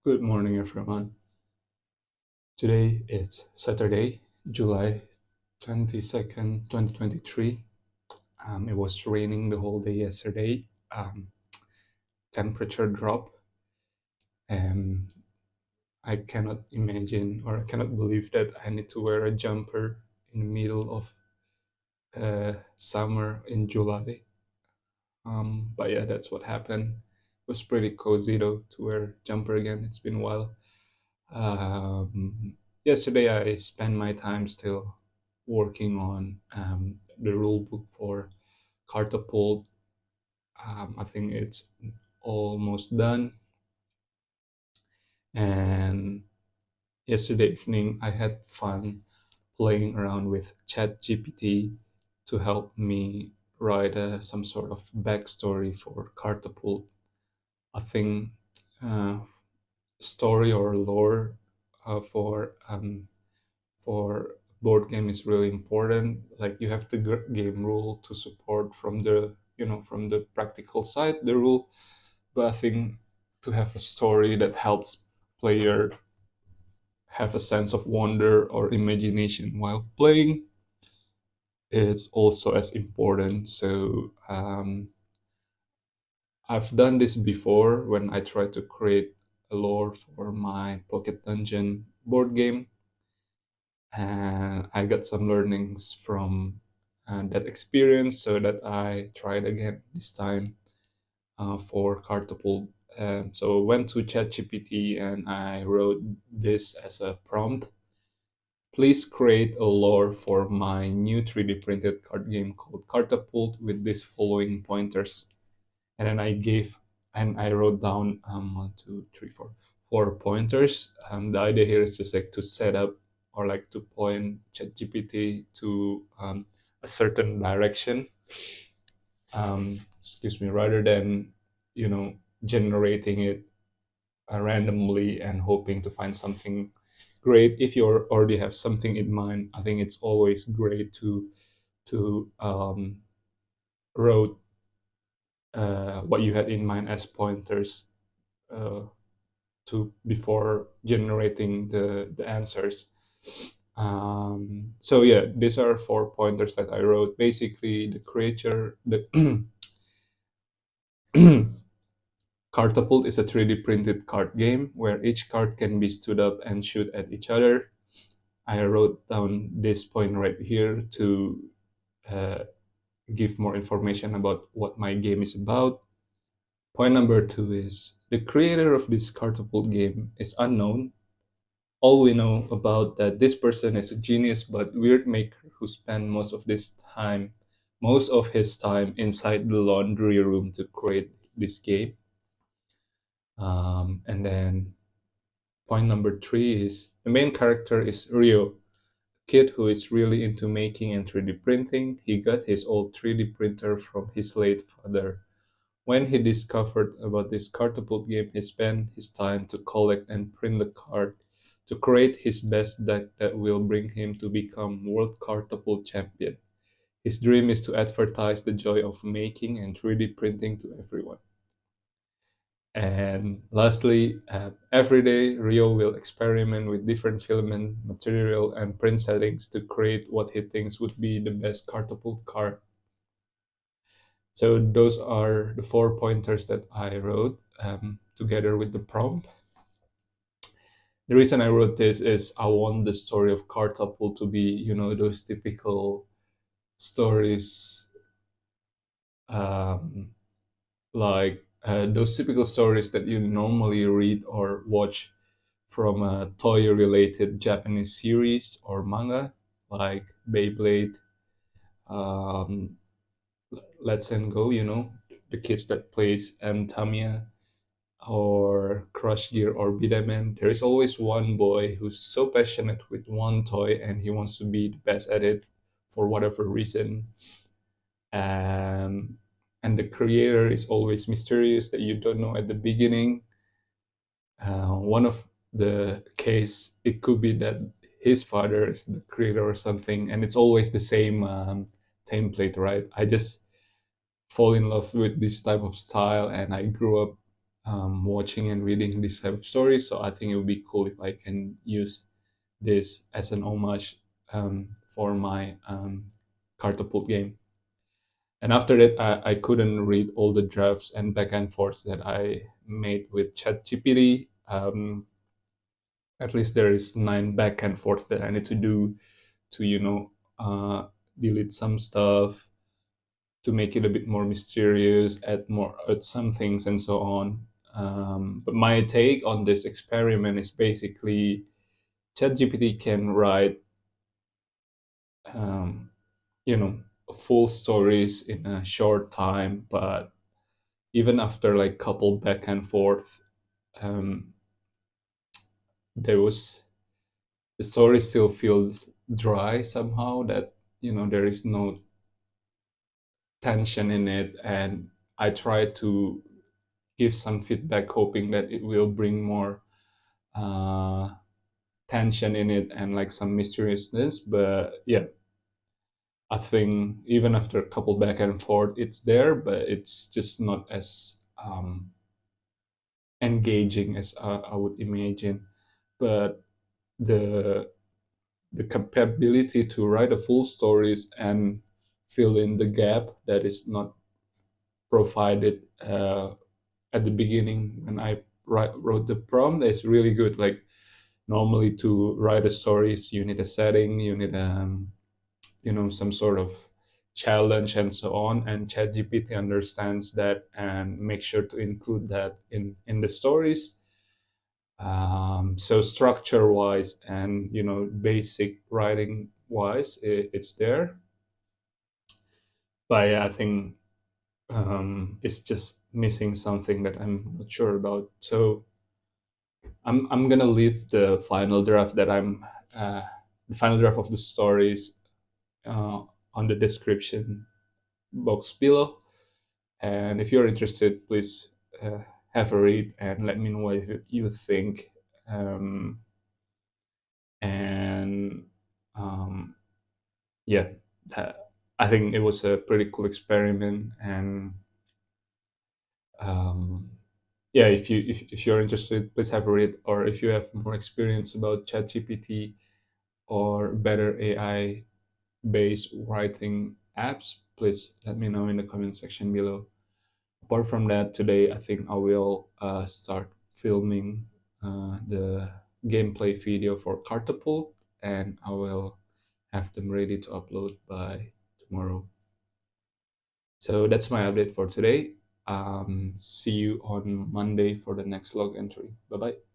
Good morning, everyone. Today it's Saturday, July 22nd, 2023. It was raining the whole day yesterday. Temperature drop, and I cannot imagine or I cannot believe that I need to wear a jumper in the middle of summer in July. But yeah, that's what happened. It was pretty cozy though to wear jumper again. It's been a while. Yesterday, I spent my time still working on the rule book for Cardtapult. I think it's almost done. And yesterday evening, I had fun playing around with ChatGPT to help me write some sort of backstory for Cardtapult. I think uh, story or lore for board game is really important. Like you have the game rule to support from the practical side the rule, but I think to have a story that helps player have a sense of wonder or imagination while playing, it's also as important. So I've done this before when I tried to create a lore for my Pocket Dungeon board game, and I got some learnings from that experience so that I tried again this time for Cardtapult. So I went to ChatGPT and I wrote this as a prompt. Please create a lore for my new 3D printed card game called Cardtapult with these following pointers. And then I wrote down one, two, three, four pointers. The idea here is just like to set up or like to point ChatGPT to a certain direction. Excuse me, rather than generating it randomly and hoping to find something great. If you already have something in mind, I think it's always great to wrote what you had in mind as pointers uh, to before generating the answers. So yeah, these are four pointers that I wrote. Basically, the Cardtapult is a 3D printed card game where each card can be stood up and shoot at each other. I wrote down this point right here to uh, give more information about what my game is about. Point number two is the creator of this Cardtapult game is unknown. All we know about that this person is a genius but weird maker who spent most of his time inside the laundry room to create this game. And then point number three is the main character is Rio, kid who is really into making and 3D printing. He got his old 3D printer from his late father. When he discovered about this Cardtapult game, he spent his time to collect and print the card to create his best deck that will bring him to become World Cardtapult Champion. His dream is to advertise the joy of making and 3D printing to everyone. And lastly, every day Rio will experiment with different filament material and print settings to create what he thinks would be the best Cardtapult card. So those are the four pointers that I wrote together with the prompt. The reason I wrote this is I want the story of Cardtapult to be, those typical stories, um, like those typical stories that you normally read or watch from a toy-related Japanese series or manga, like Beyblade, um, Let's and Go. The kids that plays Tamiya or Crush Gear or Bidaman, there is always one boy who's so passionate with one toy and he wants to be the best at it for whatever reason. Um, and the creator is always mysterious that you don't know at the beginning. One of the case, it could be that his father is the creator or something, and it's always the same template, right? I just fall in love with this type of style, and I grew up watching and reading this type of stories. So I think it would be cool if I can use this as an homage for my Cardtapult game. And after that, I couldn't read all the drafts and back and forth that I made with ChatGPT. At least there is 9 back and forth that I need to do to, delete some stuff, to make it a bit more mysterious, add some things, and so on. But my take on this experiment is basically ChatGPT can write, um, you know, full stories in a short time, but even after like couple back and forth, um, there was the story still feels dry somehow. That there is no tension in it, and I try to give some feedback, hoping that it will bring more uh, tension in it and like some mysteriousness. But yeah, I think even after a couple back and forth, it's there, but it's just not as engaging as I would imagine. But the the capability to write a full stories and fill in the gap that is not provided at the beginning when I wrote the prompt is really good. Like normally to write a stories, you need a setting, you need some sort of challenge and so on. And ChatGPT understands that and make sure to include that in the stories. So structure wise and basic writing wise, it's there. But yeah, I think it's just missing something that I'm not sure about. So I'm gonna leave the final draft of the stories uh, on the description box below. And if you're interested, please uh, have a read and let me know what you think. Um, and yeah, I think it was a pretty cool experiment. And um, yeah, if you're interested, please have a read. Or if you have more experience about ChatGPT or better AI based writing apps, please let me know in the comment section below. Apart from that, today I think I will start filming the gameplay video for Cardtapult, and I will have them ready to upload by tomorrow. So that's my update for today. See you on Monday for the next log entry. Bye bye.